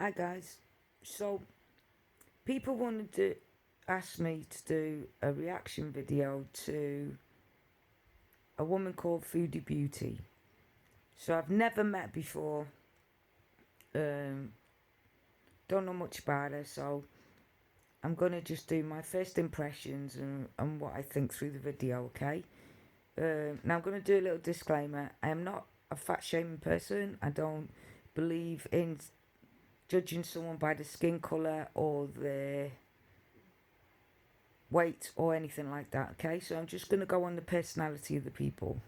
Hi guys. So people wanted to ask me to do a reaction video to a woman called Foodie Beauty. So I've never met before. Um, don't know much about her, so I'm gonna just do my first impressions and what I think through the video. Okay. Now I'm gonna do a little disclaimer. I am not a fat shaming person. I don't believe in judging someone by the skin colour or their weight or anything like that. Okay, so I'm just going to go on the personality of the people.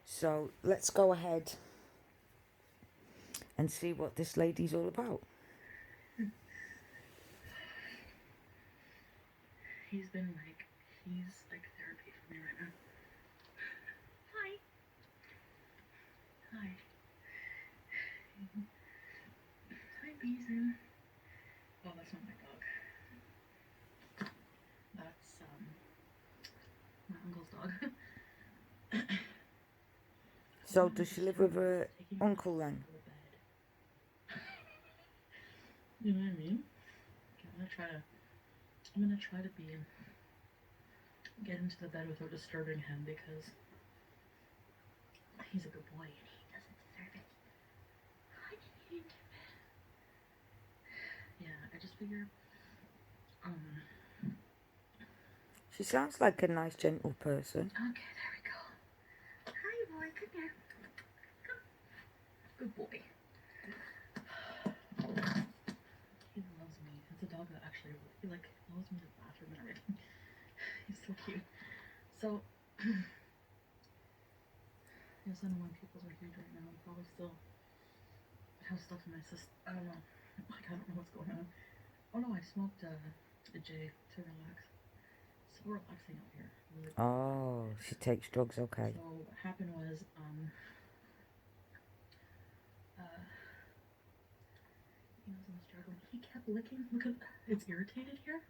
So let's go ahead and see what this lady's all about. He's like therapy for me right now. Hi. Hi. Hi, Beeson. Oh, that's not my dog. That's my uncle's dog. So does she live with her uncle then? You know what I mean? Okay, I'm gonna try to get into the bed without disturbing him because he's a good boy and he doesn't deserve it. I didn't. Yeah, I just figure She sounds like a nice, gentle person. okay, there we go. Hi, boy. Come here. Come. Good boy. He loves me. It's a dog that actually follows me to the bathroom and everything. He's so cute. So, yes, I know when people's are huge right now. I'm probably still have stuff in my system. I don't know. Like, I don't know what's going on. Oh no, I smoked a J to relax. So we're relaxing out here. Really. Oh, she takes drugs, okay. So what happened was, he was in the struggle. He kept licking. Look at it's irritated here.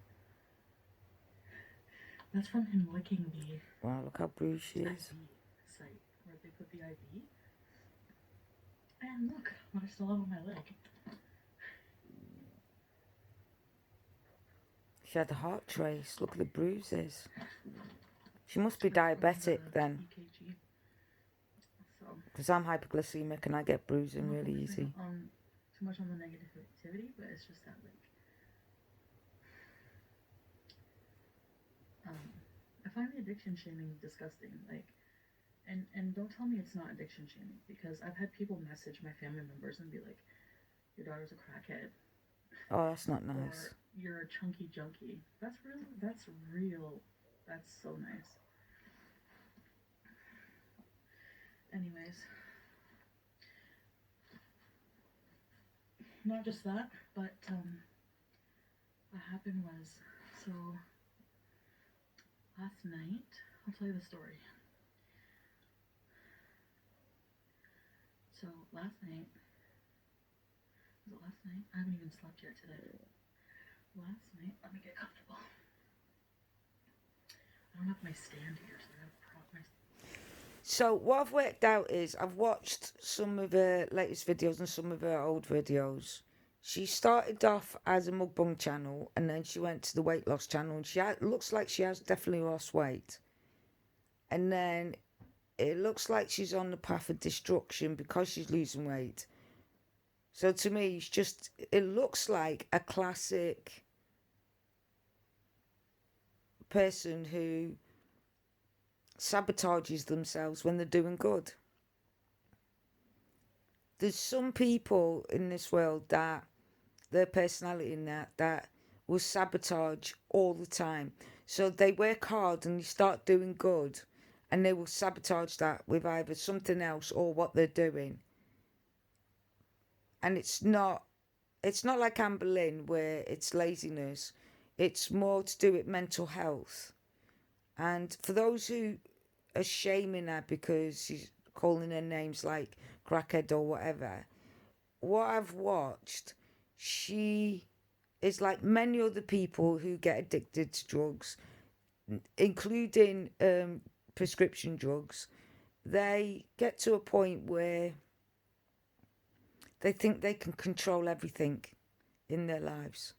That's from him licking the. Wow, look how bruised she is. IV site where they put the IV. And look, what I still have on my leg. She had a heart trace. Look at the bruises. She must be diabetic then. EKG. Because I'm hypoglycemic and I get bruising really easy. Too much on the negativity, but it's just that I find the addiction shaming disgusting. And don't tell me it's not addiction shaming because I've had people message my family members and be like, "Your daughter's a crackhead." Oh, that's not nice. Or you're a chunky junkie. That's real. That's real. That's so nice. Anyways, not just that, but what happened was, so last night, I'll tell you the story. So last night, was it last night? I haven't even slept yet today. Last night, let me get comfortable. I don't have my stand here, so I gotta prop my. So what I've worked out is I've watched some of her latest videos and some of her old videos. She started off as a mukbang channel and then she went to the weight loss channel and looks like she has definitely lost weight. And then it looks like she's on the path of destruction because she's losing weight. So to me, it looks like a classic person who sabotages themselves when they're doing good. There's some people in this world that their personality in that will sabotage all the time. So they work hard and they start doing good and they will sabotage that with either something else or what they're doing. And it's not like Amber Lynn where it's laziness. It's more to do with mental health. And for those who are shaming her because she's calling her names like crackhead or whatever, what I've watched, she is like many other people who get addicted to drugs, including prescription drugs. They get to a point where They think they can control everything in their lives.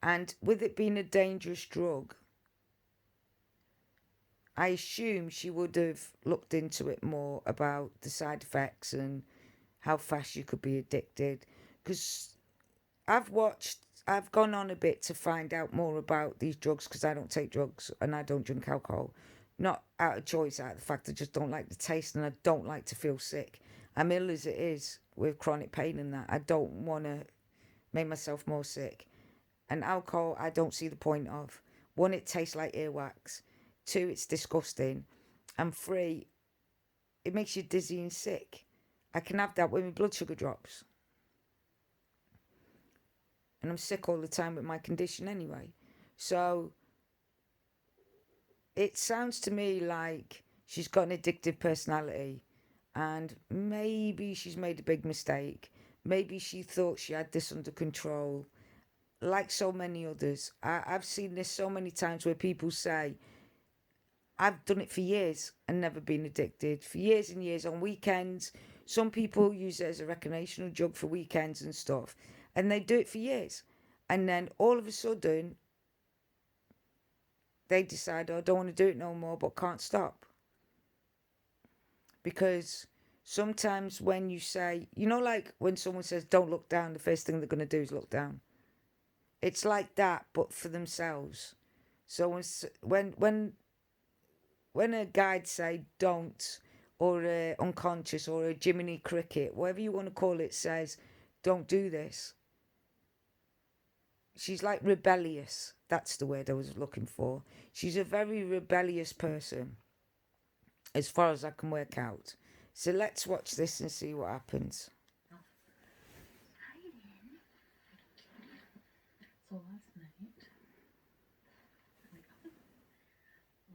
And with it being a dangerous drug, I assume she would have looked into it more about the side effects and how fast you could be addicted. Because I've gone on a bit to find out more about these drugs because I don't take drugs and I don't drink alcohol. Not out of choice, out of the fact I just don't like the taste and I don't like to feel sick. I'm ill as it is with chronic pain and that. I don't want to make myself more sick. And alcohol, I don't see the point of. One, it tastes like earwax. Two, it's disgusting. And three, it makes you dizzy and sick. I can have that when my blood sugar drops. And I'm sick all the time with my condition anyway. So it sounds to me like she's got an addictive personality and maybe she's made a big mistake. Maybe she thought she had this under control. Like so many others, I've seen this so many times where people say, I've done it for years and never been addicted. For years and years on weekends. Some people use it as a recreational drug for weekends and stuff. And they do it for years. And then all of a sudden, they decide, oh, I don't want to do it no more, but can't stop. Because sometimes when you say, like when someone says, don't look down, the first thing they're going to do is look down. It's like that, but for themselves. So when a guide say don't, or a unconscious, or a Jiminy Cricket, whatever you want to call it, says don't do this, she's like rebellious. That's the word I was looking for. She's a very rebellious person, as far as I can work out. So let's watch this and see what happens. So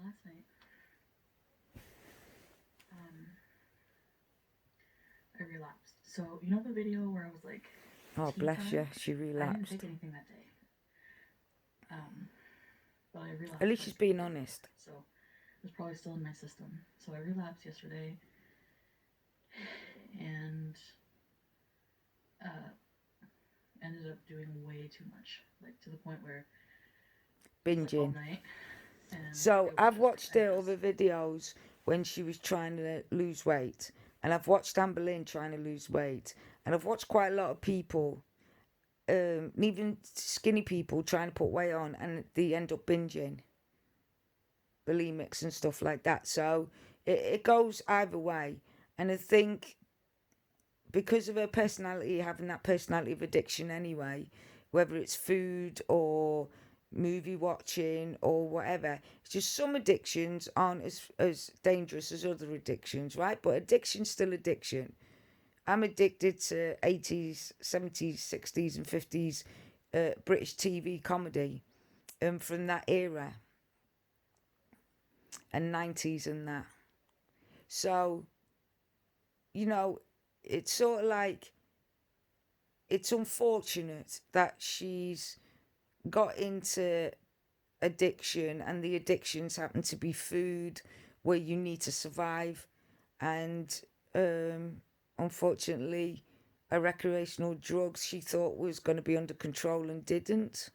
last night, I relapsed. So you know the video where I was like, oh bless you, she relapsed. I didn't take anything that day. But I relapsed. At least she's being honest. So it was probably still in my system. So I relapsed yesterday, and ended up doing way too much, like to the point where binging all night. So I've watched her other videos when she was trying to lose weight, and I've watched Amber Lynn trying to lose weight, and I've watched quite a lot of people, even skinny people, trying to put weight on, and they end up binging, bulimics and stuff like that. So it goes either way, and I think because of her personality, having that personality of addiction anyway, whether it's food or movie watching or whatever, it's just some addictions aren't as dangerous as other addictions, right? But addiction's still addiction. I'm addicted to 80s, 70s, 60s and 50s British TV comedy from that era, and 90s and that. So, it's sort of like, it's unfortunate that she's got into addiction and the addictions happen to be food, where you need to survive, and unfortunately a recreational drugs she thought was going to be under control and didn't,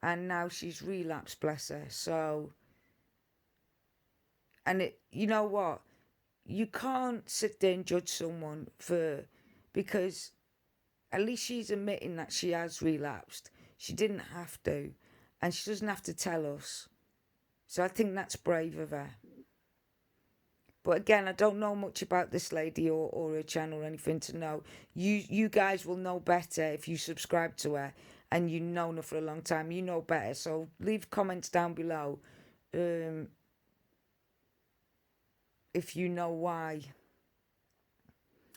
and now she's relapsed, bless her. So, and you know what, you can't sit there and judge someone because at least she's admitting that she has relapsed. She didn't have to, and she doesn't have to tell us. So I think that's brave of her. But again, I don't know much about this lady or her channel or anything to know. You guys will know better if you subscribe to her and you've known her for a long time. You know better. So leave comments down below if you know why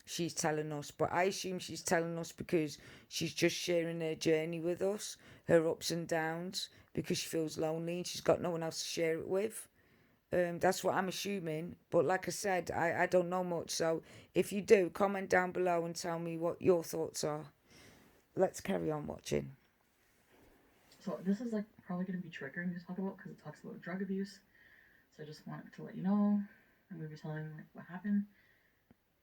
she's telling us. But I assume she's telling us because she's just sharing her journey with us, her ups and downs, because she feels lonely and she's got no one else to share it with. That's what I'm assuming. But like I said, I don't know much. So if you do, comment down below and tell me what your thoughts are. Let's carry on watching. So this is like probably going to be triggering to talk about because it talks about drug abuse. So I just wanted to let you know. I'm going to be telling like what happened.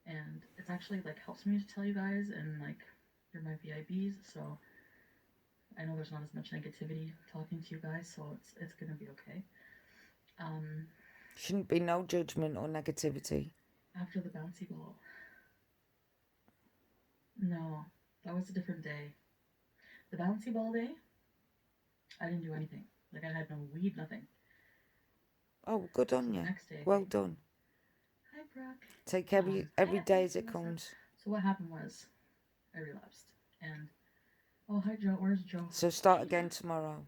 and it's actually like helps me to tell you guys, and like you're my VIBs, so I know there's not as much negativity talking to you guys, so it's gonna be okay. Um, Shouldn't be no judgment or negativity. After the bouncy ball, no, that was a different day. The bouncy ball day, I didn't do anything. Like I had no weed, nothing. Oh, good So on the you. next day, Well done. hi Brock. Take Hi every day as Melissa. it comes. So what happened was I relapsed, and oh hi Joe, where's Joe? So start again tomorrow.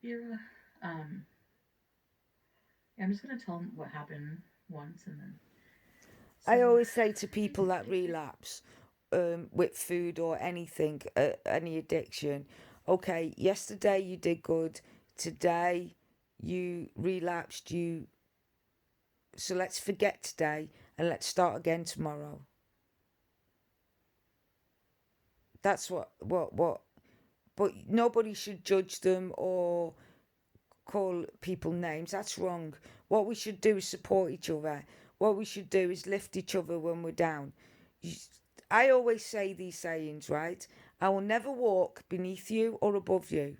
Vera. Um, yeah, I'm just gonna tell them what happened once, and then. So, I always say to people that relapse with food or anything, any addiction, okay, yesterday you did good, today you relapsed, so let's forget today and let's start again tomorrow. That's what. But nobody should judge them or call people names. That's wrong. What we should do is support each other. What we should do is lift each other when we're down. I always say these sayings, right? I will never walk beneath you or above you.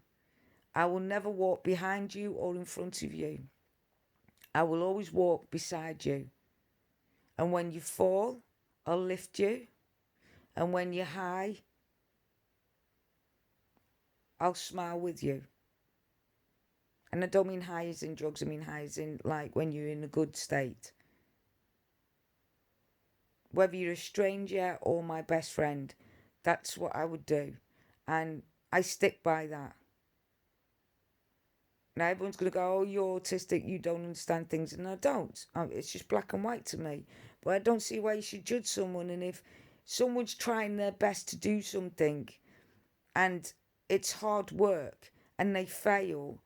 I will never walk behind you or in front of you. I will always walk beside you. And when you fall, I'll lift you. And when you're high, I'll smile with you. And I don't mean high as in drugs, I mean high as in like when you're in a good state. Whether you're a stranger or my best friend, that's what I would do. And I stick by that. Now everyone's going to go, oh, you're autistic, you don't understand things. And I don't. It's just black and white to me. But I don't see why you should judge someone. And if someone's trying their best to do something and it's hard work and they fail,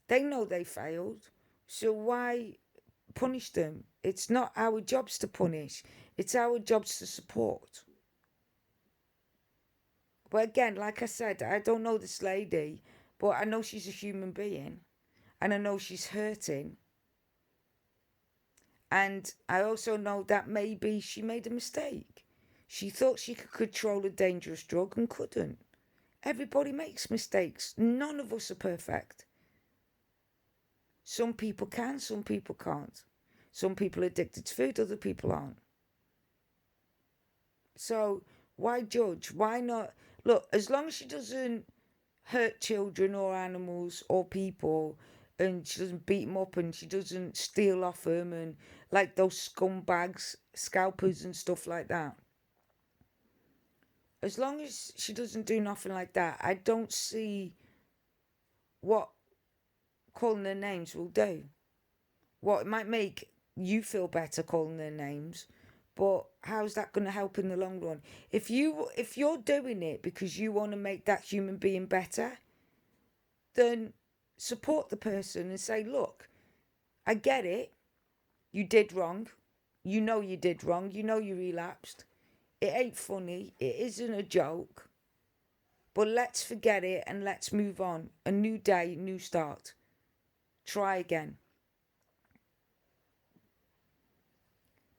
they know they failed. So why punish them? It's not our jobs to punish, it's our jobs to support. But again, like I said, I don't know this lady, but I know she's a human being and I know she's hurting. And I also know that maybe she made a mistake. She thought she could control a dangerous drug and couldn't. Everybody makes mistakes. None of us are perfect. Some people can, some people can't. Some people are addicted to food, other people aren't. So why judge? Why not? Look, as long as she doesn't hurt children or animals or people and she doesn't beat them up and she doesn't steal off them and like those scumbags, scalpers and stuff like that. As long as she doesn't do nothing like that, I don't see what calling their names will do. What it might make you feel better calling their names, but how's that going to help in the long run? If you're doing it because you want to make that human being better, then support the person and say, look, I get it. You did wrong. You know you did wrong. You know you relapsed. It ain't funny. It isn't a joke. But let's forget it and let's move on. A new day, new start. Try again.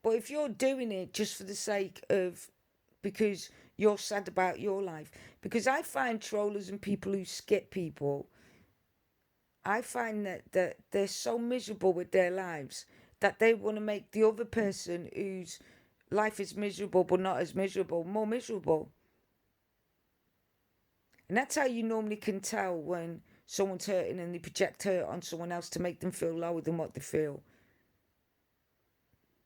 But if you're doing it just for the sake of, because you're sad about your life, because I find trollers and people who skip people, I find that they're so miserable with their lives that they want to make the other person whose life is miserable but not as miserable more miserable. And that's how you normally can tell when someone's hurting and they project hurt on someone else to make them feel lower than what they feel.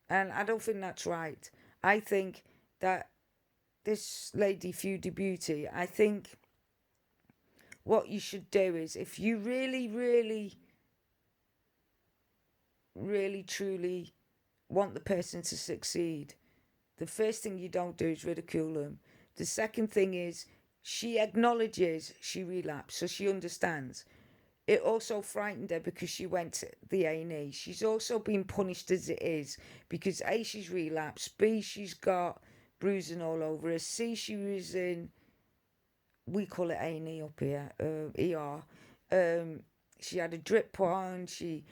And I don't think that's right. I think that this lady, Foodie Beauty, I think what you should do is if you really, really, really, truly want the person to succeed, the first thing you don't do is ridicule them. The second thing is she acknowledges she relapsed, so she understands. It also frightened her because she went to the A&E. She's also been punished as it is because A, she's relapsed, B, she's got bruising all over her, C, she was in, we call it A&E up here, ER. She had a drip put on, she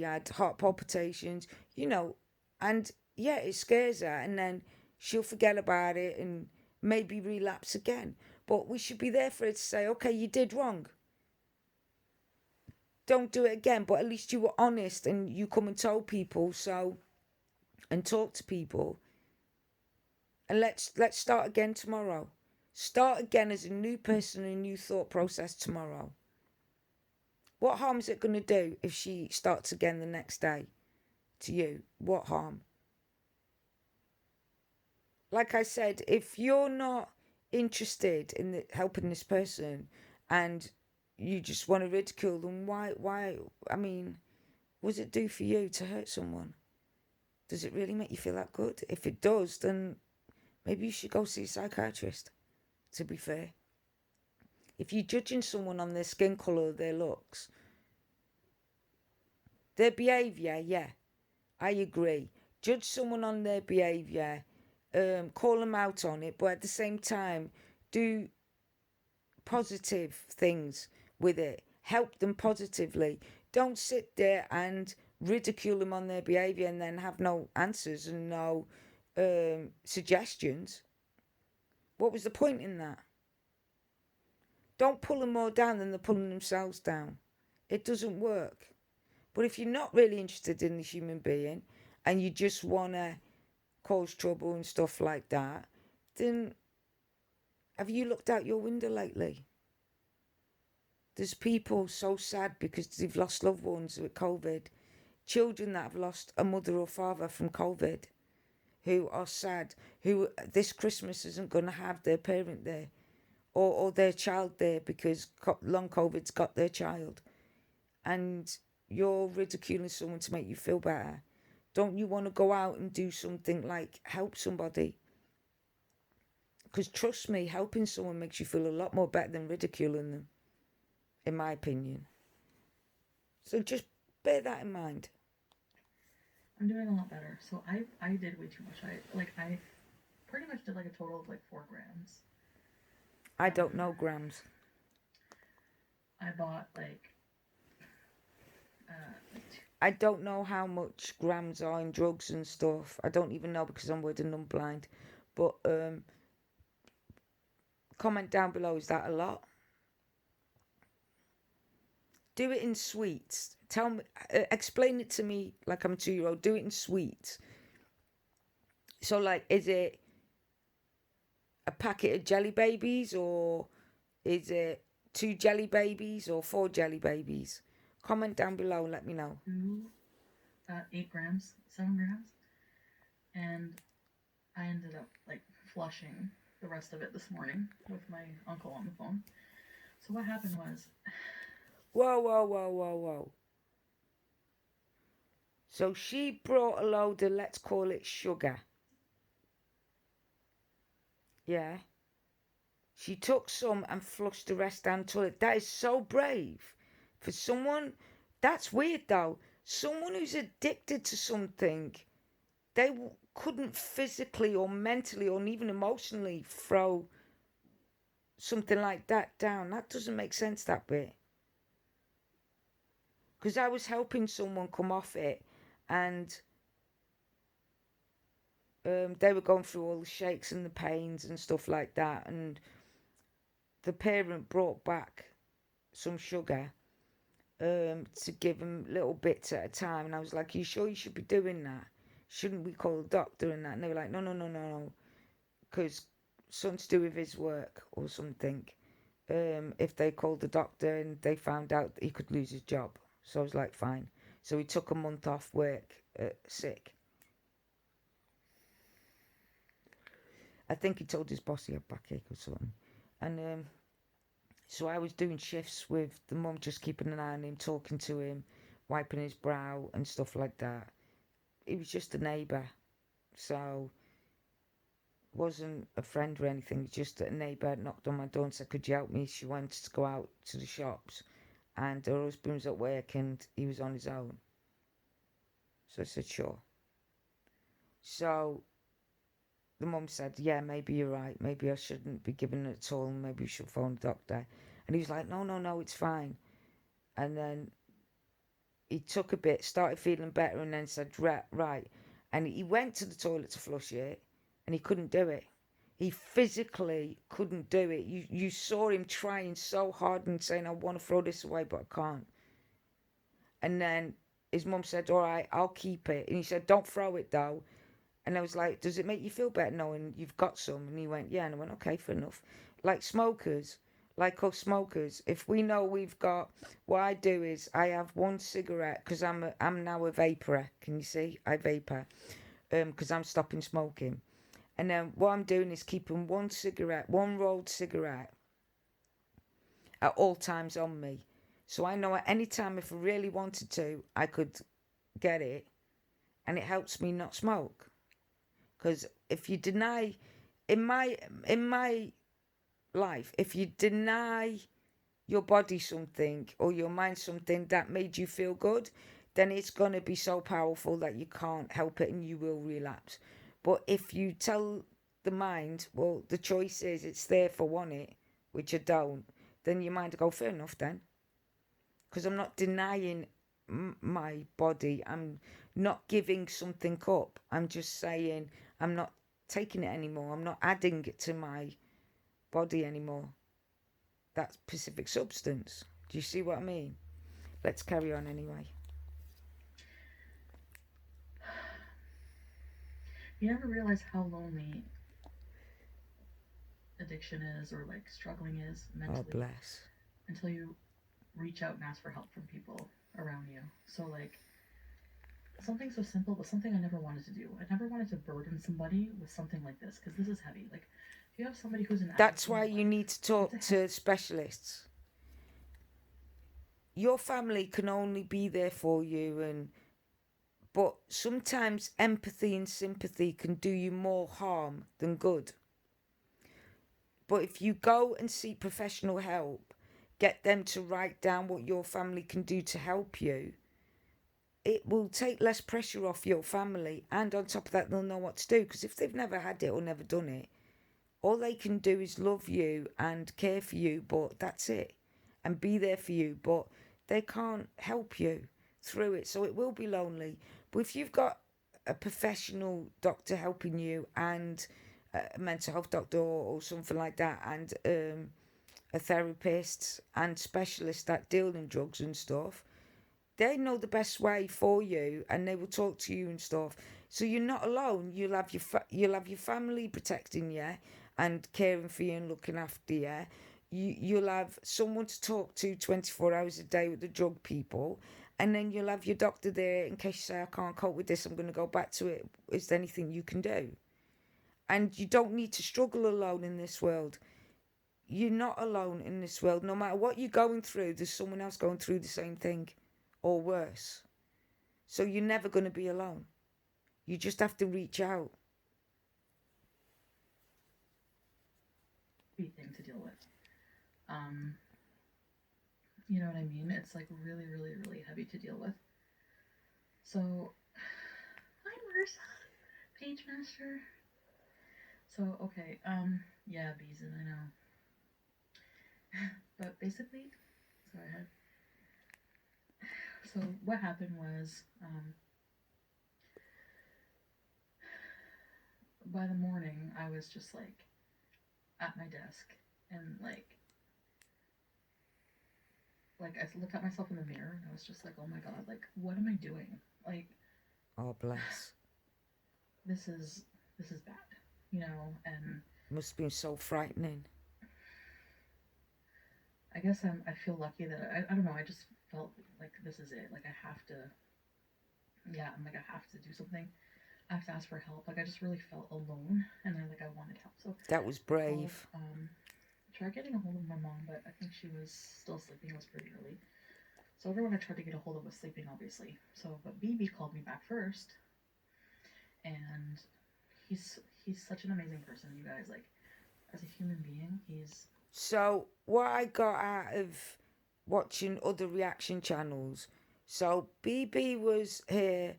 had heart palpitations, and yeah, it scares her. And then she'll forget about it and maybe relapse again. But we should be there for her to say, okay, you did wrong. Don't do it again. But at least you were honest and you come and told people and talk to people. And let's start again tomorrow. Start again as a new person, a new thought process tomorrow. What harm is it going to do if she starts again the next day to you? What harm? Like I said, if you're not interested in helping this person and you just want to ridicule them, why? I mean, what does it do for you to hurt someone? Does it really make you feel that good? If it does, then maybe you should go see a psychiatrist, to be fair. If you're judging someone on their skin colour or their looks, their behaviour, yeah, I agree. Judge someone on their behaviour, call them out on it, but at the same time, do positive things with it. Help them positively. Don't sit there and ridicule them on their behaviour and then have no answers and no suggestions. What was the point in that? Don't pull them more down than they're pulling themselves down. It doesn't work. But if you're not really interested in the human being and you just want to cause trouble and stuff like that, then have you looked out your window lately? There's people so sad because they've lost loved ones with COVID. Children that have lost a mother or father from COVID who are sad, who this Christmas isn't going to have their parent there or their child there because long COVID's got their child. And you're ridiculing someone to make you feel better. Don't you want to go out and do something like help somebody? Because trust me, helping someone makes you feel a lot more better than ridiculing them, in my opinion. So just bear that in mind. I'm doing a lot better. So I did way too much. I pretty much did like a total of like 4 grams. I don't know grams. I bought I don't know how much grams are in drugs and stuff. I don't even know because I'm word and number blind. But comment down below, is that a lot? Do it in sweets. Tell me, explain it to me like I'm a 2-year-old. Do it in sweets. So like, is it a packet of jelly babies or is it 2 jelly babies or 4 jelly babies? Comment down below and let me know. 8 grams, 7 grams, and I ended up like flushing the rest of it this morning with my uncle on the phone. So what happened was, Whoa. So she brought a load of, let's call it sugar. Yeah. She took some and flushed the rest down the toilet. That is so brave. For someone, that's weird though. Someone who's addicted to something, they couldn't physically or mentally or even emotionally throw something like that down. That doesn't make sense, that bit. Because I was helping someone come off it and they were going through all the shakes and the pains and stuff like that. And the parent brought back some sugar to give them little bits at a time. And I was like, you sure you should be doing that? Shouldn't we call the doctor and that? And they were like, no. Because something to do with his work or something. If they called the doctor and they found out that he could lose his job. So I was like, fine. So he took a month off work, sick. I think he told his boss he had backache or something. And so I was doing shifts with the mum, just keeping an eye on him, talking to him, wiping his brow and stuff like that. He was just a neighbour. So wasn't a friend or anything, just a neighbour knocked on my door and said, could you help me? She wanted to go out to the shops and her husband was at work and he was on his own. So I said, sure. So the mum said, yeah, maybe you're right. Maybe I shouldn't be giving it at all. Maybe we should phone the doctor. And he was like, no, it's fine. And then he took a bit, started feeling better and then said, right. And he went to the toilet to flush it and he couldn't do it. He physically couldn't do it. You saw him trying so hard and saying, I want to throw this away, but I can't. And then his mum said, all right, I'll keep it. And he said, don't throw it though. And I was like, does it make you feel better knowing you've got some? And he went, yeah. And I went, okay, fair enough. Like smokers, like us smokers, if we know we've got, what I do is I have one cigarette because I'm now a vaporer. Can you see? I vapor because I'm stopping smoking. And then what I'm doing is keeping one cigarette, one rolled cigarette at all times on me. So I know at any time if I really wanted to, I could get it. And it helps me not smoke. Because if you deny, in my life, if you deny your body something or your mind something that made you feel good, then it's going to be so powerful that you can't help it and you will relapse. But if you tell the mind, well, the choice is it's there if I want it, which I don't, then your mind will go, fair enough then. Because I'm not denying my body. I'm not giving something up. I'm just saying I'm not taking it anymore. I'm not adding it to my body anymore. That specific substance. Do you see what I mean? Let's carry on anyway. You never realize how lonely addiction is or like struggling is mentally. Oh, bless. Until you reach out and ask for help from people around you. So like something so simple, but something I never wanted to do. I never wanted to burden somebody with something like this because this is heavy. Like if you have somebody who's an That's why you need to talk to specialists. Your family can only be there for you, but sometimes empathy and sympathy can do you more harm than good. But if you go and seek professional help, get them to write down what your family can do to help you, it will take less pressure off your family. And on top of that, they'll know what to do. Because if they've never had it or never done it, all they can do is love you and care for you, but that's it. And be there for you, but they can't help you through it. So it will be lonely. But if you've got a professional doctor helping you and a mental health doctor or something like that, and a therapist and specialists that deal in drugs and stuff, they know the best way for you and they will talk to you and stuff. So you're not alone. You'll have your family protecting you and caring for you and looking after you. You'll have someone to talk to 24 hours a day with the drug people, and then you'll have your doctor there in case you say, I can't cope with this, I'm going to go back to it. Is there anything you can do? And you don't need to struggle alone in this world. You're not alone in this world. No matter what you're going through, there's someone else going through the same thing or worse. So you're never going to be alone. You just have to reach out. Thing to deal with. You know what I mean? It's like really, really, really heavy to deal with. So, hi Marissa, Page Master. So okay, yeah, Beeson, I know. But basically, sorry, so what happened was, by the morning, I was just like at my desk and like I looked at myself in the mirror and I was just like, oh my god, like what am I doing? Like, oh bless. This is bad, you know, and it must have been so frightening. I guess I feel lucky that I don't know, I just felt like this is it. Like I have to, yeah, I'm like I have to do something. I have to ask for help. Like I just really felt alone, and I wanted help. So that was brave. Tried getting a hold of my mom, but I think she was still sleeping. It was pretty early, so everyone I tried to get a hold of was sleeping, obviously. So, but BB called me back first, and he's such an amazing person, you guys. Like as a human being, he's. So what I got out of watching other reaction channels, so BB was her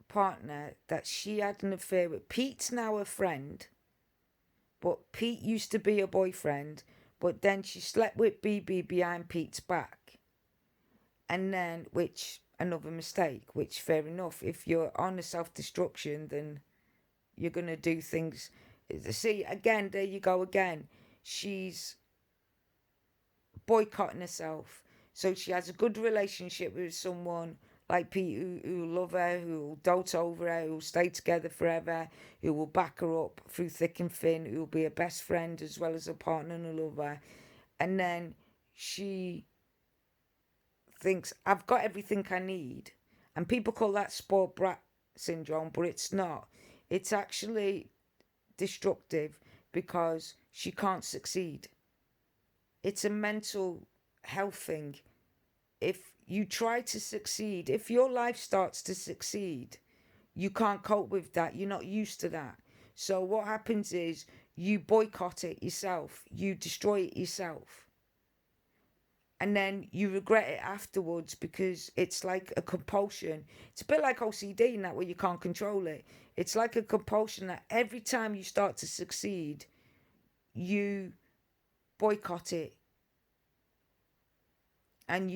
partner that she had an affair with. Pete's now a friend, but Pete used to be a boyfriend, but then she slept with BB behind Pete's back. And then, which, another mistake, which fair enough, if you're on a self-destruction, then you're going to do things. See, again, there you go again. She's boycotting herself. So she has a good relationship with someone like Pete who will love her, who will dote over her, who will stay together forever, who will back her up through thick and thin, who will be her best friend as well as a partner and a lover. And then she thinks, I've got everything I need. And people call that spoiled brat syndrome, but it's not. It's actually destructive because she can't succeed. It's a mental health thing. If you try to succeed, if your life starts to succeed, you can't cope with that. You're not used to that. So what happens is you boycott it yourself, you destroy it yourself. And then you regret it afterwards because it's like a compulsion. It's a bit like OCD in that way you can't control it. It's like a compulsion that every time you start to succeed, you boycott it. And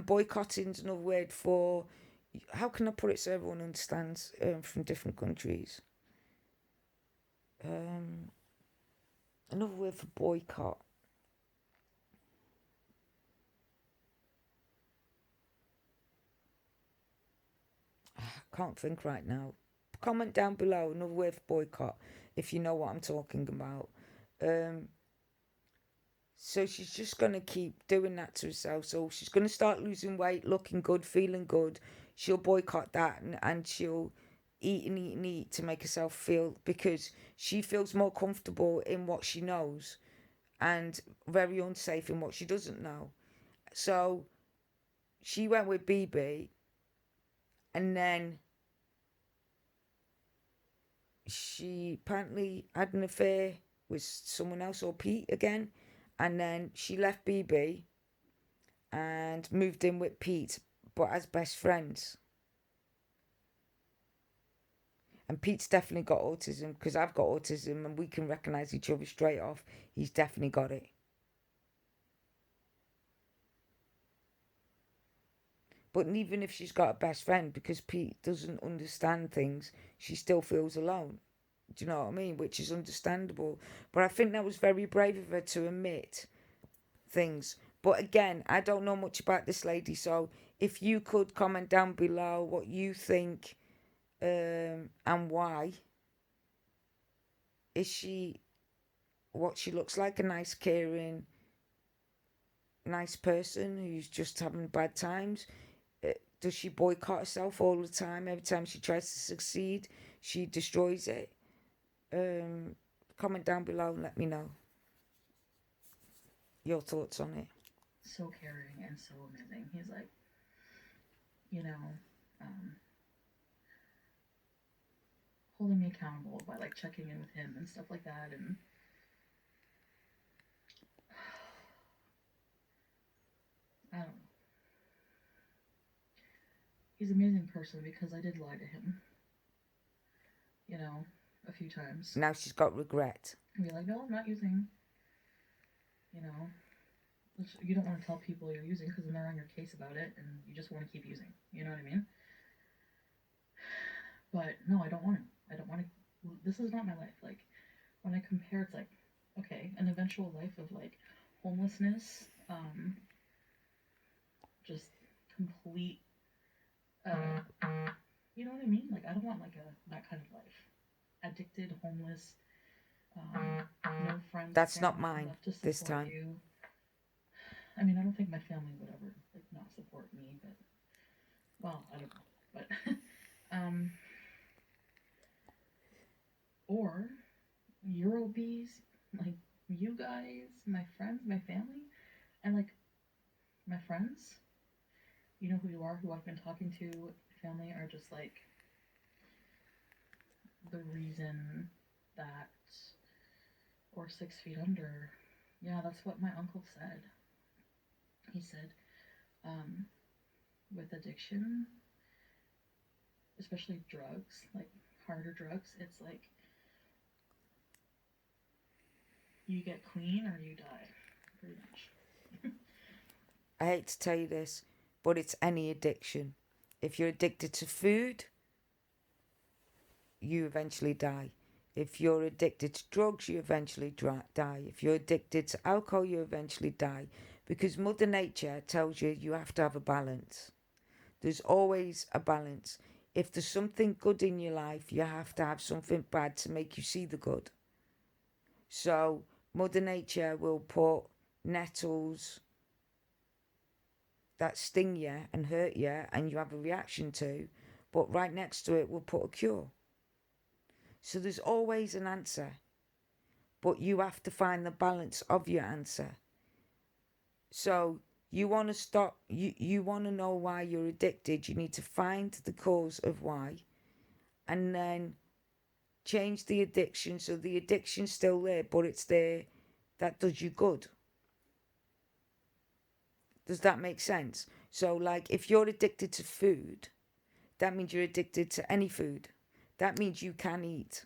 boycotting's another word for, how can I put it so everyone understands from different countries? Another word for boycott. I can't think right now. Comment down below another word for boycott if you know what I'm talking about. So she's just going to keep doing that to herself. So she's going to start losing weight, looking good, feeling good. She'll boycott that and she'll eat and eat and eat to make herself feel, because she feels more comfortable in what she knows and very unsafe in what she doesn't know. So she went with BB and then she apparently had an affair with someone else, or Pete again. And then she left BB and moved in with Pete, but as best friends. And Pete's definitely got autism, because I've got autism and we can recognise each other straight off. He's definitely got it. But even if she's got a best friend, because Pete doesn't understand things, she still feels alone. Do you know what I mean? Which is understandable. But I think that was very brave of her to admit things. But again, I don't know much about this lady, so if you could comment down below what you think and why. Is she what she looks like? A nice, caring, nice person who's just having bad times? Does she boycott herself all the time? Every time she tries to succeed, she destroys it. Comment down below and let me know your thoughts on it. So caring and so amazing. He's like, you know, holding me accountable by like checking in with him and stuff like that. And I don't know. He's an amazing person because I did lie to him, you know, a few times. Now she's got regret. And be like, no, I'm not using, you know. You don't want to tell people you're using because then they're on your case about it and you just want to keep using. You know what I mean? But no, I don't want to. I don't want to. This is not my life. Like, when I compare, it's like, okay, an eventual life of like homelessness, just complete, you know what I mean? Like, I don't want like that kind of life. Addicted, homeless, no friends. That's not mine this time. You. I mean, I don't think my family would ever like not support me, but well, I don't know, but or Eurobees, like you guys, my friends, my family, and like my friends, you know who you are, who I've been talking to, family are just like the reason that, or 6 feet under. Yeah, that's what my uncle said. He said, with addiction, especially drugs, like harder drugs, it's like you get clean or you die, pretty much. I hate to tell you this, but it's any addiction. If you're addicted to food, you eventually die. If you're addicted to drugs, you eventually die. If you're addicted to alcohol, you eventually die. Because Mother Nature tells you you have to have a balance. There's always a balance. If there's something good in your life, you have to have something bad to make you see the good. So Mother Nature will put nettles that sting you and hurt you and you have a reaction to, but right next to it will put a cure. So there's always an answer, but you have to find the balance of your answer. So you want to stop, you want to know why you're addicted, you need to find the cause of why, and then change the addiction so the addiction's still there, but it's there that does you good. Does that make sense? So, like, if you're addicted to food, that means you're addicted to any food. That means you can eat.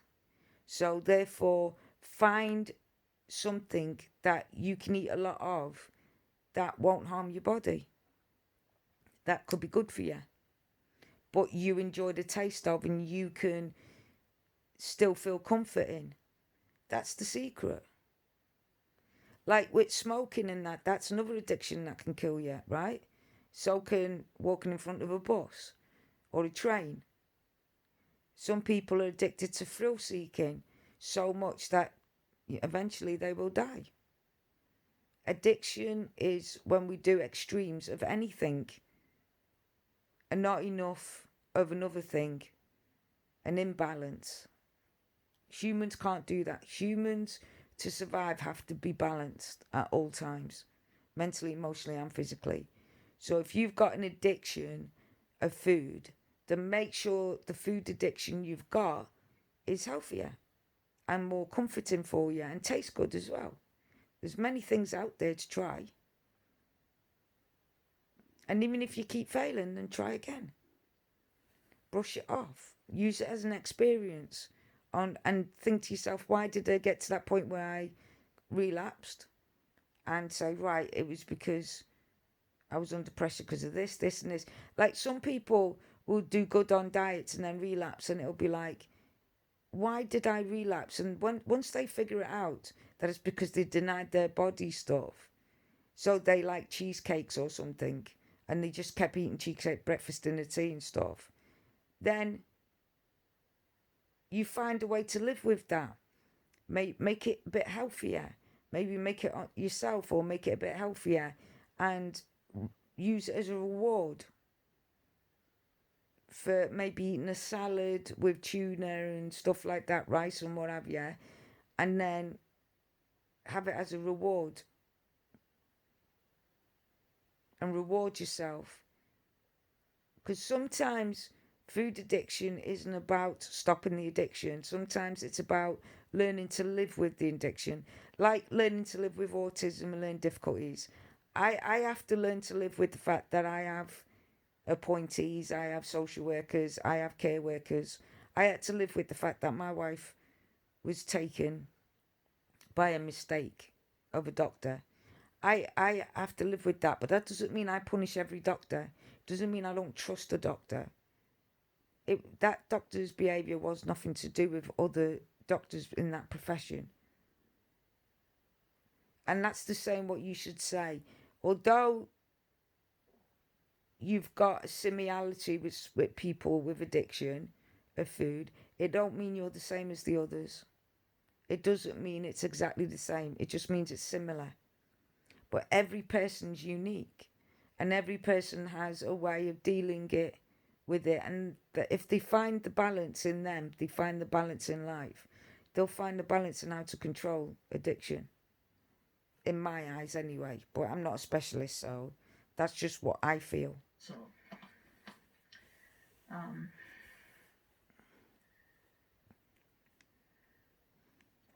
So, therefore, find something that you can eat a lot of that won't harm your body. That could be good for you. But you enjoy the taste of and you can still feel comfort in. That's the secret. Like with smoking and that's another addiction that can kill you, right? So can walking in front of a bus or a train. Some people are addicted to thrill seeking so much that eventually they will die. Addiction is when we do extremes of anything and not enough of another thing, an imbalance. Humans can't do that. Humans, to survive, have to be balanced at all times, mentally, emotionally, and physically. So if you've got an addiction of food, then make sure the food addiction you've got is healthier and more comforting for you and tastes good as well. There's many things out there to try. And even if you keep failing, then try again. Brush it off. Use it as an experience and think to yourself, why did I get to that point where I relapsed? And say, right, it was because I was under pressure because of this, this, and this. Like some people will do good on diets and then relapse, and it'll be like, why did I relapse? And once they figure it out, that it's because they denied their body stuff. So they like cheesecakes or something, and they just kept eating cheesecake breakfast, dinner, tea, and stuff. Then you find a way to live with that. Make it a bit healthier. Maybe make it yourself or make it a bit healthier and use it as a reward for maybe eating a salad with tuna and stuff like that, rice and what have you, and then have it as a reward and reward yourself. Because sometimes food addiction isn't about stopping the addiction. Sometimes it's about learning to live with the addiction, like learning to live with autism and learning difficulties. I have to learn to live with the fact that I have appointees, I have social workers, I have care workers. I had to live with the fact that my wife was taken by a mistake of a doctor. I have to live with that, but that doesn't mean I punish every doctor. It doesn't mean I don't trust a doctor. That doctor's behaviour was nothing to do with other doctors in that profession. And that's the same what you should say. Although you've got a similarity with people with addiction of food, it don't mean you're the same as the others. It doesn't mean it's exactly the same. It just means it's similar. But every person's unique, and every person has a way of dealing with it. And that if they find the balance in them, they find the balance in life. They'll find the balance in how to control addiction. In my eyes, anyway. But I'm not a specialist, so that's just what I feel. So, um,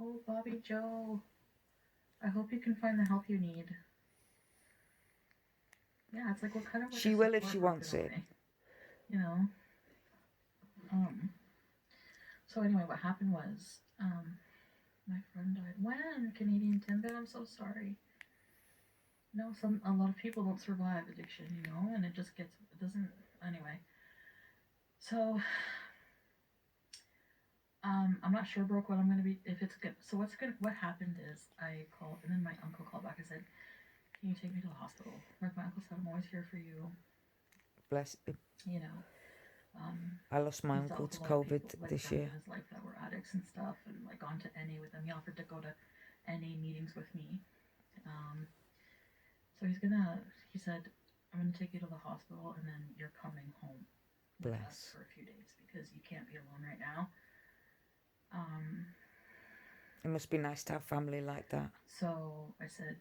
oh, Bobby Joe, I hope you can find the help you need. Yeah, it's like what kind of like She will if she wants it. You know. So anyway, what happened was, my friend died. When? Canadian Timbit? I'm so sorry. No, a lot of people don't survive addiction, you know, and it doesn't, anyway. So, I'm not sure, Brooke, what I'm gonna be if it's good. So what happened is I called and then my uncle called back. I said, "Can you take me to the hospital?" Like my uncle said, "I'm always here for you." Bless you. You know, um, I lost my he's dealt uncle with to a lot of people, COVID like this friends year. in his life that were addicts and stuff, and like gone to NA with them. He offered to go to NA meetings with me. Um, so he said, "I'm gonna take you to the hospital, and then you're coming home with us Bless. for a few days because you can't be alone right now." Um, It must be nice to have family like that. so I said,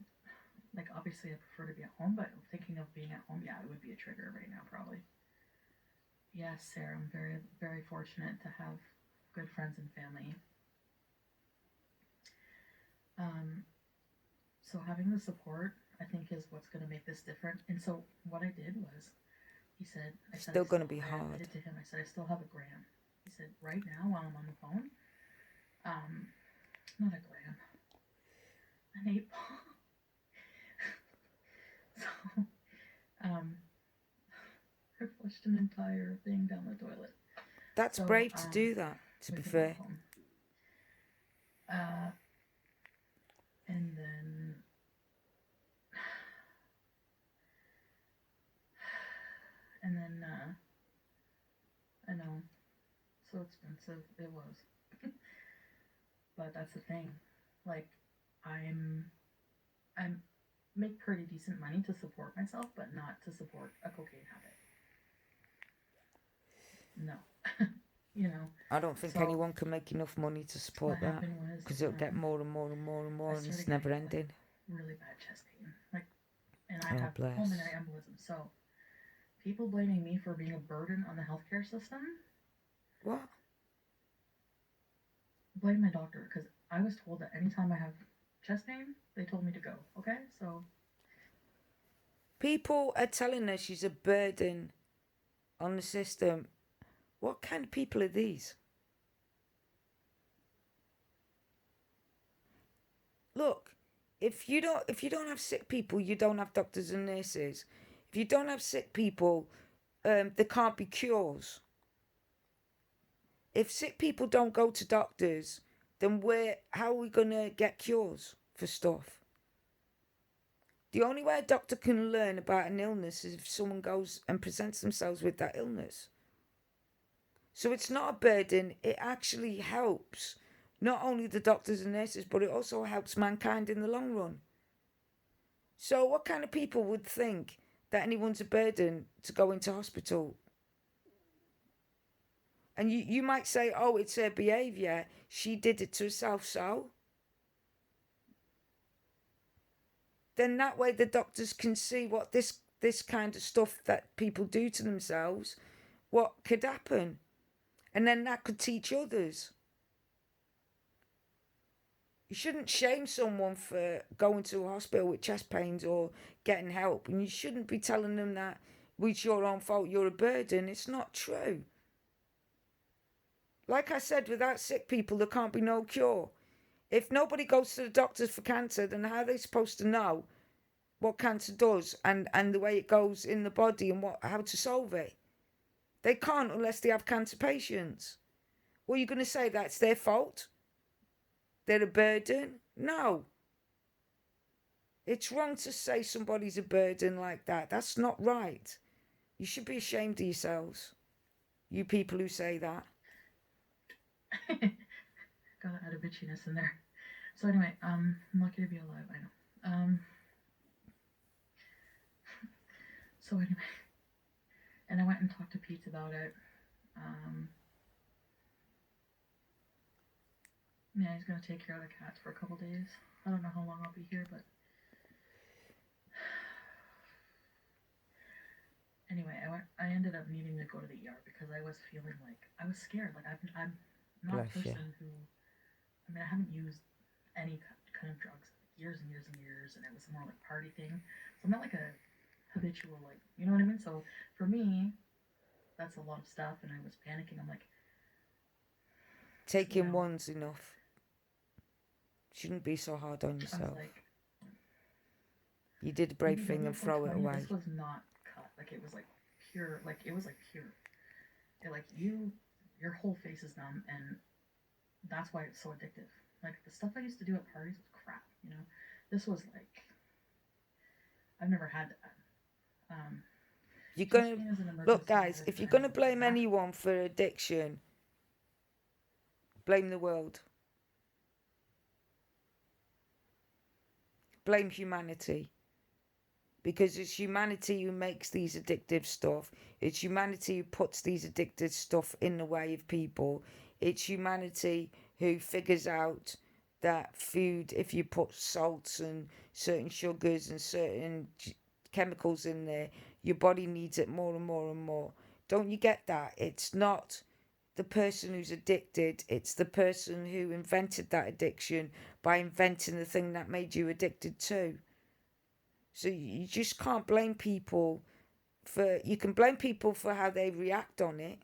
like, obviously I prefer to be at home, but thinking of being at home, yeah, it would be a trigger right now, probably. Yes, Sarah, I'm very, very fortunate to have good friends and family. Um, so having the support, I think, is what's going to make this different. And so what I did was, I said, Still going to be I hard. admitted to him, I said, I still have a gram. He said, right now, while I'm on the phone, um, not a gram, an 8 ball. So, um, I flushed an entire thing down the toilet. That's So, brave to do that, to be with him on the fair. phone. Uh, and then, and then, I know, so expensive it was. But that's the thing. Like, I'm, I'm make pretty decent money to support myself, but not to support a cocaine habit. No. You know, I don't think so anyone can make enough money to what support that happened was because it'll get more and more and more and I more, and started it's getting never like ending. really bad chest pain. Like, and I Oh, have bless. pulmonary embolism. So people blaming me for being a burden on the healthcare system What? blame my doctor because I was told that anytime I have chest pain, they told me to go. Okay, so People are telling her she's a burden on the system. What kind of people are these? Look, if you don't have sick people, you don't have doctors and nurses. If you don't have sick people, there can't be cures. If sick people don't go to doctors, then how are we gonna get cures for stuff? The only way a doctor can learn about an illness is if someone goes and presents themselves with that illness. So it's not a burden, it actually helps not only the doctors and nurses, but it also helps mankind in the long run. So, what kind of people would think that anyone's a burden to go into hospital? And you might say, oh, it's her behaviour. She did it to herself, so. Then that way the doctors can see what this kind of stuff that people do to themselves, what could happen. And then that could teach others. You shouldn't shame someone for going to a hospital with chest pains or getting help. And you shouldn't be telling them that it's your own fault, you're a burden. It's not true. Like I said, without sick people, there can't be no cure. If nobody goes to the doctors for cancer, then how are they supposed to know what cancer does and the way it goes in the body and how to solve it? They can't unless they have cancer patients. What are you going to say? That's their fault? They're a burden? No. It's wrong to say somebody's a burden like that. That's not right. You should be ashamed of yourselves, you people who say that. gotta add a bitchiness in there. So anyway, I'm lucky to be alive. I know. So anyway, and I went and talked to Pete about it. Um, yeah, he's gonna take care of the cats for a couple days. I don't know how long I'll be here, but anyway, I ended up needing to go to the ER because I was feeling like I was scared. Like I'm not a Bless you. person who. I mean, I haven't used any kind of drugs years and years and years, and it was more like party thing. So I'm not like a habitual, like, you know what I mean. So for me, that's a lot of stuff, and I was panicking. I'm like, you Taking know, one's enough. Shouldn't be so hard on I was yourself. like, You did a brave thing BBW and throw it 420. away. This was not cut. Like it was like pure. Like it was like pure. It, like your whole face is numb, and that's why it's so addictive. Like the stuff I used to do at parties was crap, you know. This was like I've never had that. You're Just gonna seen as an look, emergency guys. If you're gonna blame anyone for addiction, blame the world. Blame humanity. Because it's humanity who makes these addictive stuff. It's humanity who puts these addictive stuff in the way of people. It's humanity who figures out that food, if you put salts and certain sugars and certain chemicals in there, your body needs it more and more and more. Don't you get that? It's not the person who's addicted, it's the person who invented that addiction by inventing the thing that made you addicted too. So you just can't blame people for. You can blame people for how they react on it,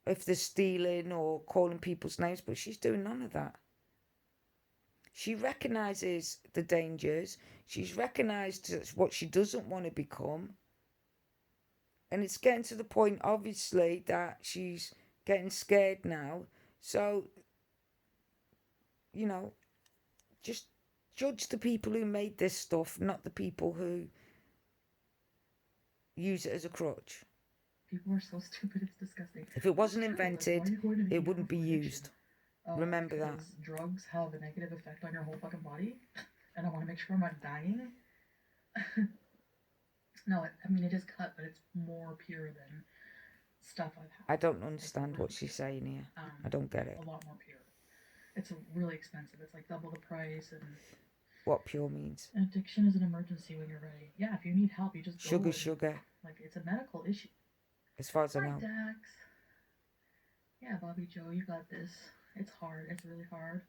if they're stealing or calling people's names, but she's doing none of that. She recognises the dangers. She's recognised what she doesn't want to become. And it's getting to the point, obviously, that she's getting scared now. So, you know, just judge the people who made this stuff, not the people who use it as a crutch. People are so stupid, it's disgusting. If it wasn't Like, invented, it wouldn't be used. Remember that. Because drugs have a negative effect on your whole fucking body, and I want to make sure I'm not dying. No, I mean it is cut, but it's more pure than stuff I've had. I don't understand what she's saying here. I don't get it. A lot more pure. It's really expensive. It's like double the price. And what pure means? Addiction is an emergency when you're ready. Yeah, if you need help, you just go. Sugar. Like it's a medical issue. As far as I know. Dax. Yeah, Bobby Joe, you got this. It's hard. It's really hard.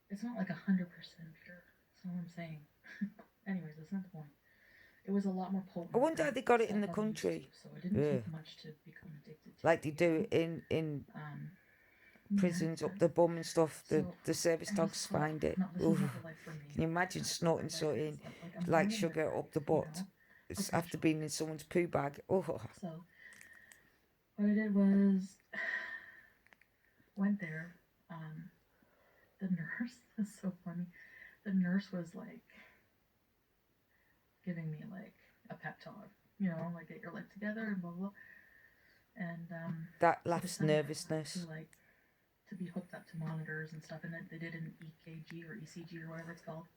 It's not like 100% pure. That's all I'm saying. Anyways, that's not the point. It was a lot more potent. I wonder how they got it in the country. So it didn't take much to become addicted to. Like they do in prisons up the bum and stuff. The service dogs find it. Ooh. Can you imagine snorting something like sugar up the butt? It's after being in someone's poo bag. Oh. So what I did was went there. The nurse is so funny. The nurse was like giving me like a pep talk, you know, like get your life together and blah blah. And that laughs nervousness. To be hooked up to monitors and stuff, and then they did an EKG or ECG or whatever it's called.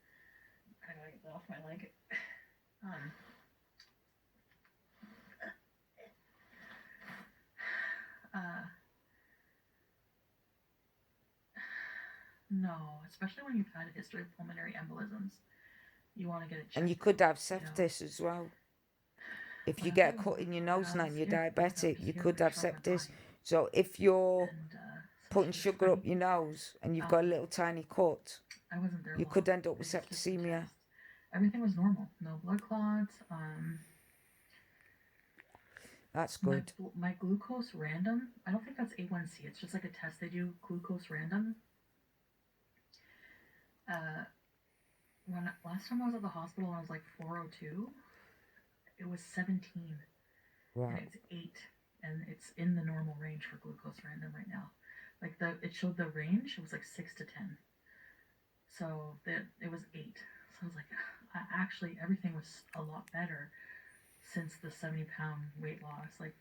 I gotta get that off my leg. No, especially when you've had a history of pulmonary embolisms, you want to get it checked. And you could have sepsis as well. If you get a cut in your nose now and you're diabetic, you could have sepsis. So if you're putting sugar up your nose and you've got a little tiny cut, you could end up with septicemia. Everything was normal. No blood clots. That's good. My glucose random, I don't think that's A1C. It's just like a test they do, glucose random. When last time I was at the hospital, I was like 402. It was 17. Wow. And it's 8, and it's in the normal range for glucose random right now. Like it showed the range. It was like 6 to 10. So it was 8. So I was like, actually, everything was a lot better since the 70-pound weight loss, like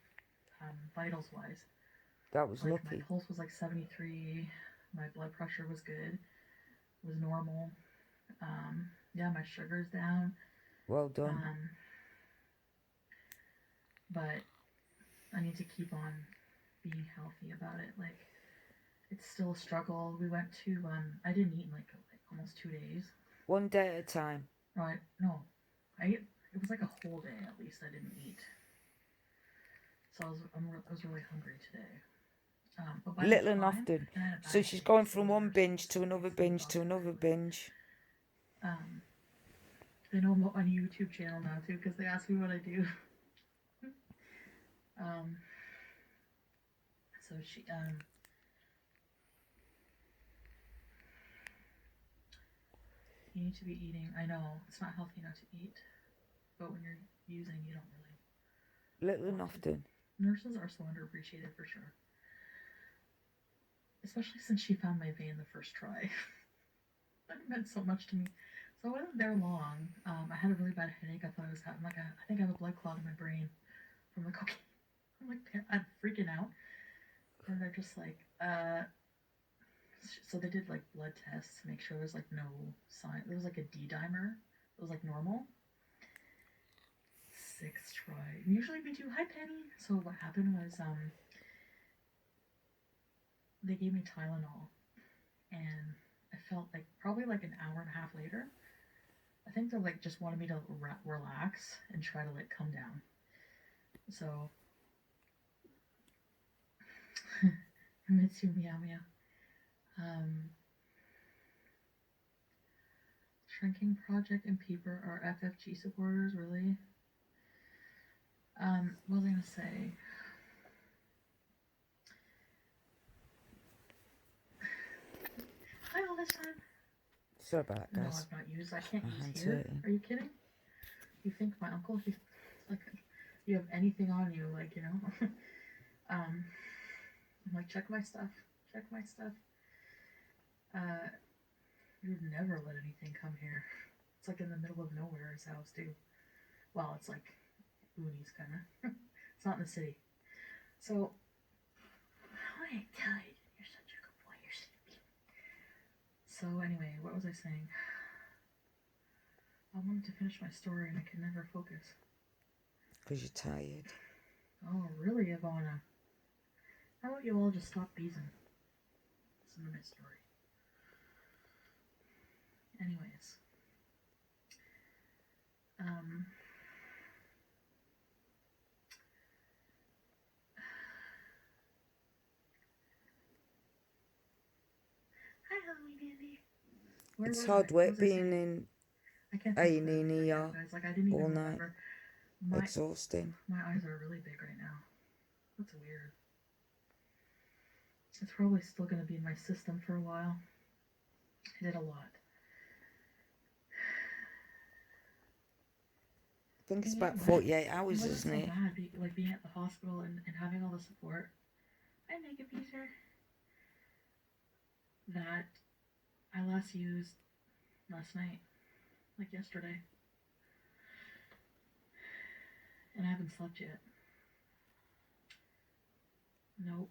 vitals wise. That was lucky. My pulse was like 73. My blood pressure was good. It was normal. Yeah, my sugar's down. Well done. But I need to keep on being healthy about it. Like, it's still a struggle. We went to, I didn't eat in like almost 2 days. One day at a time. Right? No. It was like a whole day at least I didn't eat. So I was really hungry today. Little and often. So she's going from one binge to another binge to another binge. They know I'm on a YouTube channel now too because they ask me what I do. So she you need to be eating. I know it's not healthy not to eat, but when you're using, you don't really. Little and often. Nurses are so underappreciated for sure. especially since she found my vein the first try. That meant so much to me. So I wasn't there long. I had a really bad headache. I thought I was having I think I have a blood clot in my brain from the cocaine. I'm like, I'm freaking out. And they're just like, so they did like blood tests to make sure there's like no sign. There was like a D dimer. It was like normal. Sixth try. Usually we do hi Penny. So what happened was they gave me Tylenol, and I felt like probably like an hour and a half later. I think they like just wanted me to relax and try to like come down. So Mitsu meow meow. Um, Shrinking Project and Peeper are FFG supporters, really? What was I gonna say? Hi all this time. Sorry about that, No, guys. I've not used. I can't My use hand's here. hurting. Are you kidding? You think my uncle? He's like, you have anything on you? Like, you know? I'm like, check my stuff. Check my stuff. You would never let anything come here. It's like in the middle of nowhere. His house too. Well, it's like boonies kind of. It's not in the city. So, I tell you, you're such a good boy. You're sleepy. So anyway, what was I saying? I wanted to finish my story and I could never focus. Because you're tired. Oh, really, Ivana? How about you all just stop beezing? Listen to my story. Anyways, um, hi, Halloween Andy. Where It's was hard I? What work was I being saying? in I can't think A&E clearly and right now, ER guys. Like I didn't all even night. remember. My Exhausting. my eyes are really big right now. That's weird. It's probably still going to be in my system for a while. I did a lot. I think it's And you know about what? 48 It hours, wasn't isn't so it? bad, like being at the hospital and having all the support. I make a pizza that I last used last night, like yesterday, and I haven't slept yet. Nope,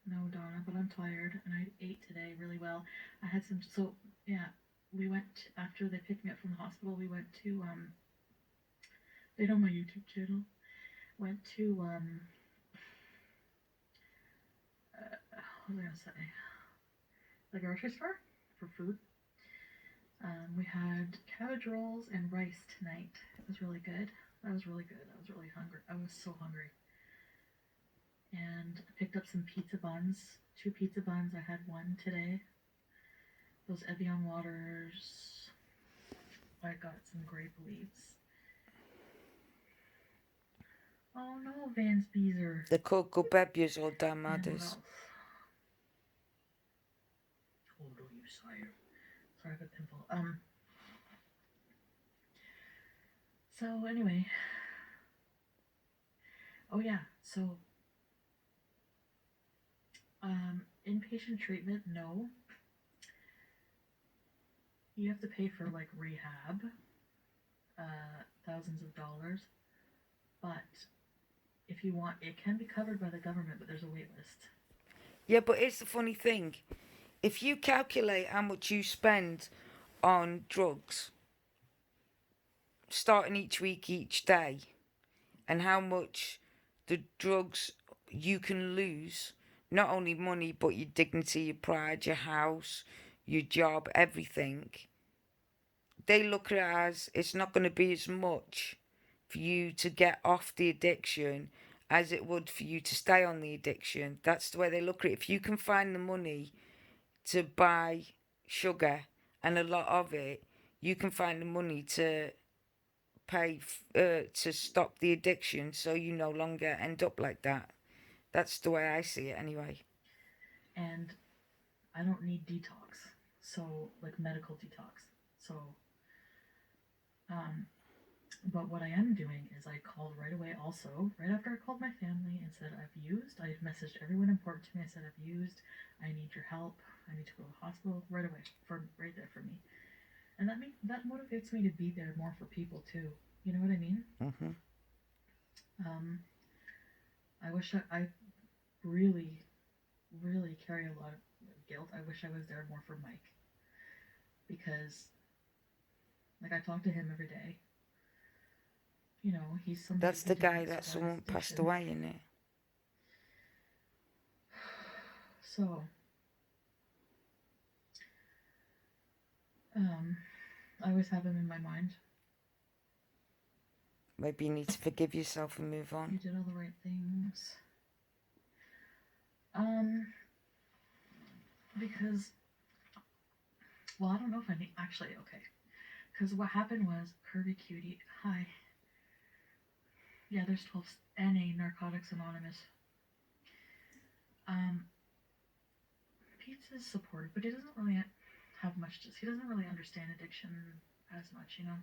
no, Donna, but I'm tired, and I ate today really well. I had some, so yeah, we went after they picked me up from the hospital. We went to they know my YouTube channel. Went to what was I gonna say? The grocery store for food. We had cabbage rolls and rice tonight. It was really good. That was really good. I was really hungry. I was so hungry. And I picked up some pizza buns. 2 pizza buns. I had one today. Those Evian waters. I got some grape leaves. Oh no, Vans Beezer. The cocoa babies all damn And what matters. else? Oh, don't you sire. Sorry, I have a pimple. So anyway. Oh yeah, so inpatient treatment, no. You have to pay for like rehab, thousands of dollars. But if you want, it can be covered by the government, but there's a wait list. Yeah, but it's the funny thing. If you calculate how much you spend on drugs, starting each week, each day, and how much the drugs you can lose, not only money, but your dignity, your pride, your house, your job, everything, they look at it as it's not going to be as much for you to get off the addiction as it would for you to stay on the addiction. That's the way they look at it. If you can find the money to buy sugar and a lot of it, you can find the money to pay to stop the addiction so you no longer end up like that. That's the way I see it anyway. And I don't need detox, so like medical detox. So um, But what I am doing is I called right away also, right after I called my family and said I messaged everyone important to me. I said I've used, I need your help, I need to go to the hospital right away, for right there for me. And that motivates me to be there more for people too. You know what I mean? Mhm. Um, I wish I really, really carry a lot of guilt. I wish I was there more for Mike because, like, I talk to him every day. You know, he's somebody That's who the didn't guy that survive his someone passed addiction. away in it. So, um, I always have him in my mind. Maybe you need to forgive yourself and move You on. did all the right things. Um, because, well, I don't know if I need, actually, okay. Because what happened was, Curvy Cutie, hi. Yeah, there's 12 NA, Narcotics Anonymous. Um, Pete's is supportive, but he doesn't really have much he doesn't really understand addiction as much, you know?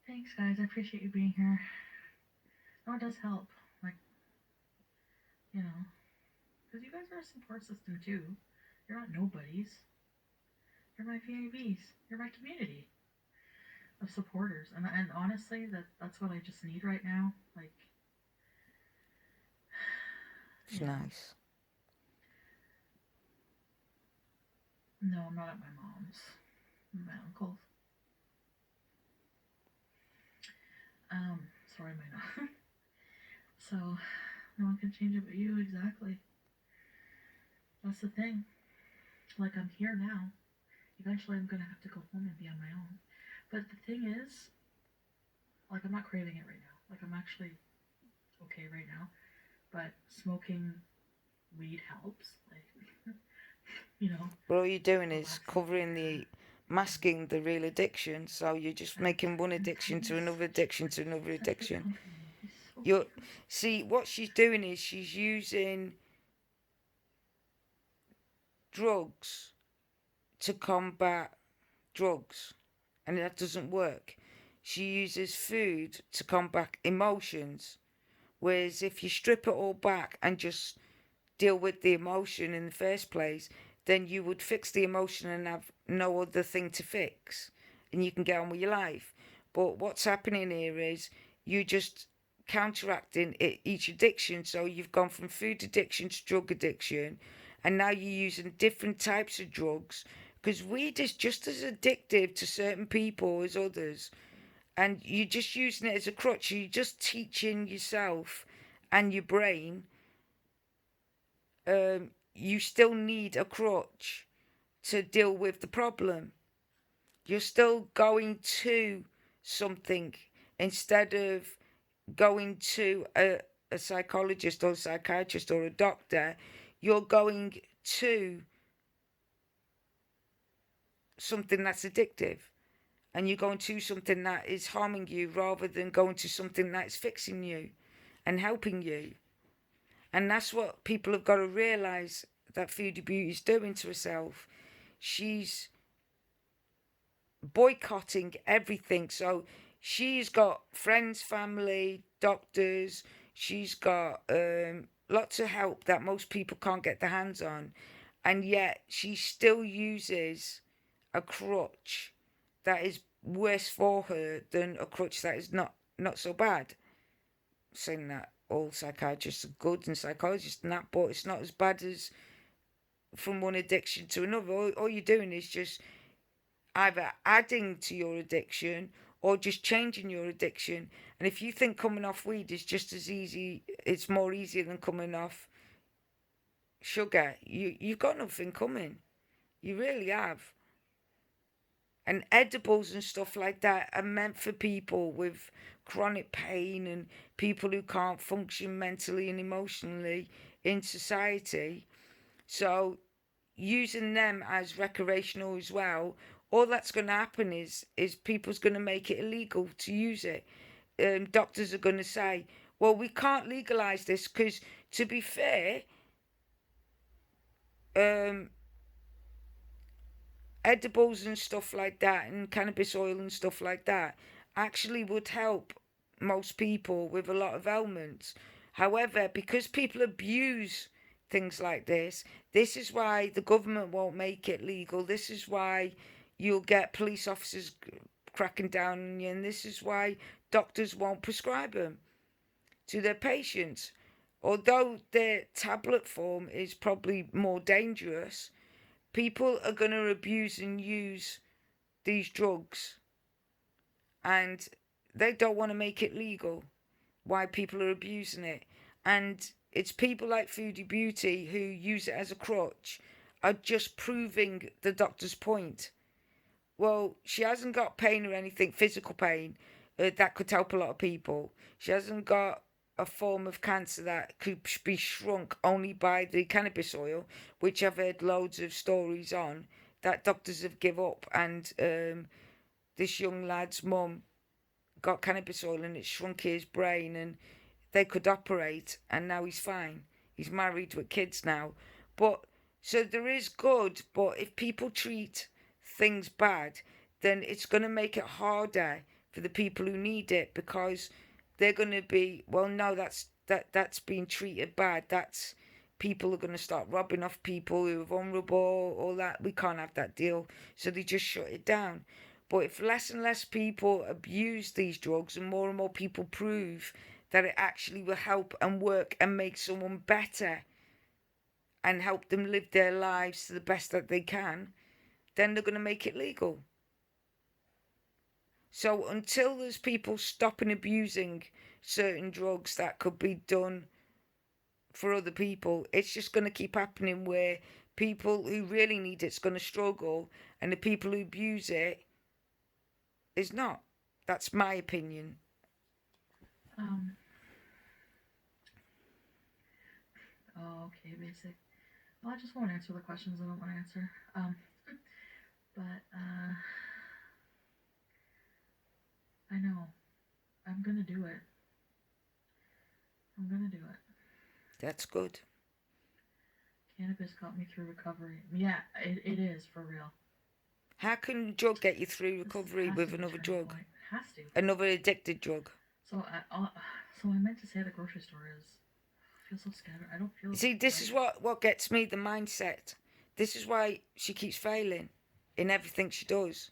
Thanks, guys. I appreciate you being here. No, it does help. Like, you know, because you guys are a support system too. You're not nobodies. You're my VABs. You're my community of supporters, and honestly, that's what I just need right now. Like, It's you know, nice. no, I'm not at my mom's, my uncle's. Sorry, my not. So, no one can change it but you. Exactly. That's the thing. Like, I'm here now. Eventually, I'm gonna have to go home and be on my own. But the thing is, like, I'm not craving it right now. Like, I'm actually okay right now. But smoking weed helps. Like, you know, But all you're doing is relaxing covering here. the, masking the real addiction. So you're just making one And addiction to Cody's another such addiction to another such good addiction. company. He's so You're cute. see what she's doing is she's using drugs to combat drugs, and that doesn't work. She uses food to combat emotions, whereas if you strip it all back and just deal with the emotion in the first place, then you would fix the emotion and have no other thing to fix, and you can get on with your life. But what's happening here is you just counteracting each addiction. So you've gone from food addiction to drug addiction, and now you're using different types of drugs because weed is just as addictive to certain people as others, and you're just using it as a crutch. You're just teaching yourself and your brain you still need a crutch to deal with the problem. You're still going to something instead of going to a psychologist or a psychiatrist or a doctor. You're going to something that's addictive, and you're going to something that is harming you rather than going to something that's fixing you and helping you. And that's what people have got to realize that Foodie Beauty is doing to herself. She's boycotting everything. So she's got friends, family, doctors. She's got lots of help that most people can't get their hands on. And yet she still uses a crutch that is worse for her than a crutch that is not so bad. Saying that all psychiatrists are good and psychologists and that, but it's not as bad as from one addiction to another. All you're doing is just either adding to your addiction or just changing your addiction. And if you think coming off weed is just as easy, it's more easier than coming off sugar, you've got nothing coming. You really have. And edibles and stuff like that are meant for people with chronic pain and people who can't function mentally and emotionally in society. So using them as recreational as well, all that's going to happen is people's going to make it illegal to use it. Doctors are going to say, well, we can't legalize this because, to be fair, um, edibles and stuff like that and cannabis oil and stuff like that actually would help most people with a lot of ailments. However, because people abuse things like this is why the government won't make it legal. This is why you'll get police officers cracking down on you, and this is why doctors won't prescribe them to their patients. Although their tablet form is probably more dangerous, people are going to abuse and use these drugs, and they don't want to make it legal. Why people are abusing it. And it's people like Foodie Beauty who use it as a crutch are just proving the doctor's point. Well, she hasn't got pain or anything, physical pain, that could help a lot of people. She hasn't got a form of cancer that could be shrunk only by the cannabis oil, which I've heard loads of stories on, that doctors have give up. And this young lad's mum got cannabis oil and it shrunk his brain, and they could operate, and now he's fine. He's married with kids now. But so there is good, but if people treat things bad, then it's going to make it harder for the people who need it, because they're going to be, well, no, that's being treated bad. That's people are going to start robbing off people who are vulnerable, all that. We can't have that deal. So they just shut it down. But if less and less people abuse these drugs and more people prove that it actually will help and work and make someone better and help them live their lives to the best that they can, then they're going to make it legal. So until there's people stopping abusing certain drugs that could be done for other people, it's just going to keep happening where people who really need it's going to struggle, and the people who abuse it is not. That's my opinion. Okay, basic. Well, I just won't answer the questions I don't want to answer. But I know. I'm gonna do it. I'm gonna do it. That's good. Cannabis got me through recovery. Yeah, it is, for real. How can a drug get you through recovery with another drug? Has to. Another addicted drug. So I meant to say at the grocery store is, I feel so scattered. I don't feel. See, this is what gets me, the mindset. This is why she keeps failing in everything she does.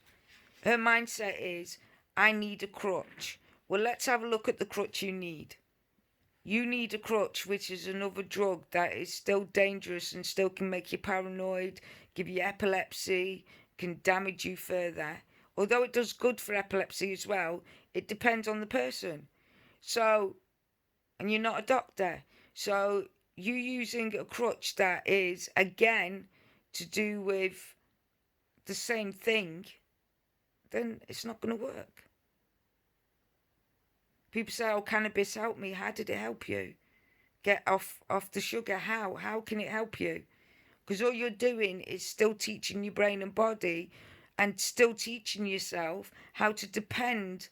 Her mindset is, I need a crutch. Well, let's have a look at the crutch you need. You need a crutch, which is another drug that is still dangerous and still can make you paranoid, give you epilepsy, can damage you further. Although it does good for epilepsy as well, it depends on the person. So, and you're not a doctor. So, you using a crutch that is, again, to do with the same thing, then it's not going to work. People say, oh, cannabis helped me. How did it help you? Get off the sugar. How? How can it help you? Because all you're doing is still teaching your brain and body and still teaching yourself how to depend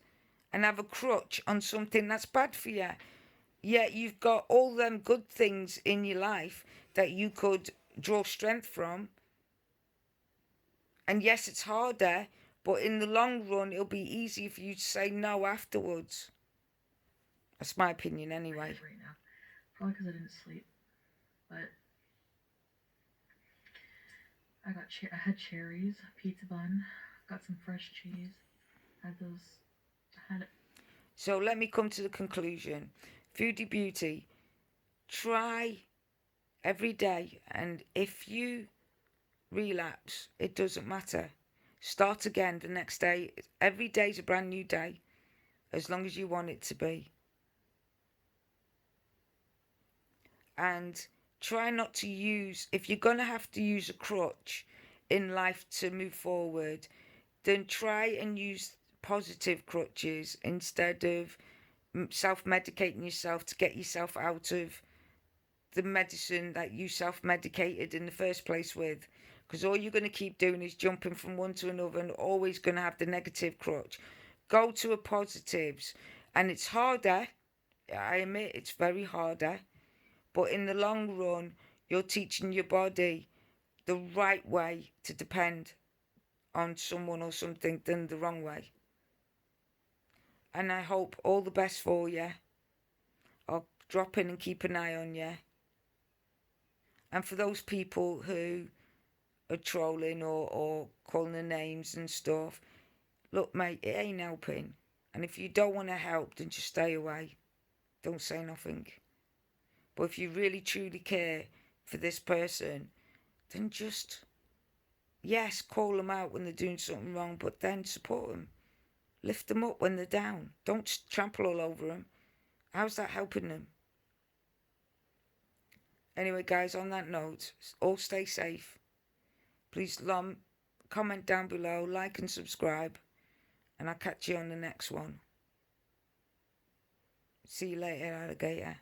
and have a crutch on something that's bad for you. Yet you've got all them good things in your life that you could draw strength from. And yes, it's harder, but in the long run, it'll be easier for you to say no afterwards. That's my opinion anyway. Right now. Probably because I didn't sleep. But I had cherries, pizza bun, got some fresh cheese, had those. So let me come to the conclusion. Foodie Beauty, try every day, and if you relapse, it doesn't matter. Start again the next day. Every day's a brand new day, as long as you want it to be. And try not to use, if you're going to have to use a crutch in life to move forward, then try and use positive crutches instead of self-medicating yourself to get yourself out of the medicine that you self-medicated in the first place with. Because all you're going to keep doing is jumping from one to another and always going to have the negative crutch. Go to a positives. And it's harder. I admit it's very harder. But in the long run, you're teaching your body the right way to depend on someone or something than the wrong way. And I hope all the best for you. I'll drop in and keep an eye on you. And for those people who are trolling or calling the names and stuff, look, mate, it ain't helping. And if you don't want to help, then just stay away. Don't say nothing. But if you really truly care for this person, then just, yes, call them out when they're doing something wrong, but then support them. Lift them up when they're down. Don't trample all over them. How's that helping them? Anyway, guys, on that note, all stay safe. Please comment down below, like and subscribe, and I'll catch you on the next one. See you later, alligator.